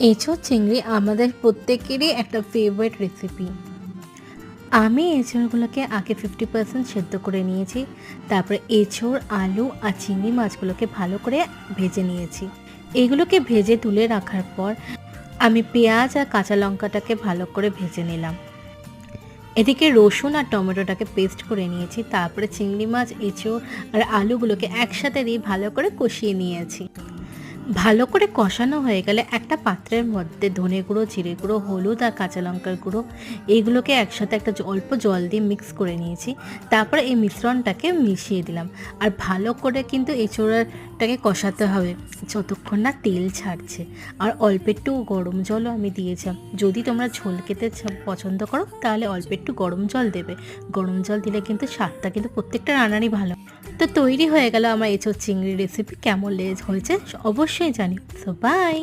এঁচোড় চিংড়ি আমাদের প্রত্যেকেরই একটা ফেভারিট রেসিপি। আমি এঁচোড়গুলোকে আগে 50% সেদ্ধ করে নিয়েছি। তারপরে এঁচোড়, আলু আর চিংড়ি মাছগুলোকে ভালো করে ভেজে নিয়েছি। এগুলোকে ভেজে তুলে রাখার পর আমি পেঁয়াজ আর কাঁচা লঙ্কাটাকে ভালো করে ভেজে নিলাম। এদিকে রসুন আর টমেটোটাকে পেস্ট করে নিয়েছি। তারপরে চিংড়ি মাছ, এঁচোড় আর আলুগুলোকে একসাথে দিয়ে ভালো করে কষিয়ে নিয়েছি। ভালো করে কষানো হয়ে গেলে একটা পাত্রের মধ্যে ধনে গুঁড়ো, জিরে গুঁড়ো, হলুদ আর কাঁচা লঙ্কার গুঁড়ো এইগুলোকে একসাথে একটা অল্প জল দিয়ে মিক্স করে নিয়েছি। তারপরে এই মিশ্রণটাকে মিশিয়ে দিলাম। আর ভালো করে কিন্তু এঁচোড়টাকে কষাতে হবে যতক্ষণ না তেল ছাড়ছে। আর অল্প একটু গরম জলও আমি দিয়েছিলাম। যদি তোমরা ঝোল খেতে পছন্দ করো তাহলে অল্প একটু গরম জল দেবে। গরম জল দিলে কিন্তু স্বাদটা কিন্তু প্রত্যেকটা রান্নারই ভালো। তো তৈরি হয়ে গেল আমার এঁচোড় চিংড়ি রেসিপি। কেমন হয়েছে অবশ্যই জানি। So by.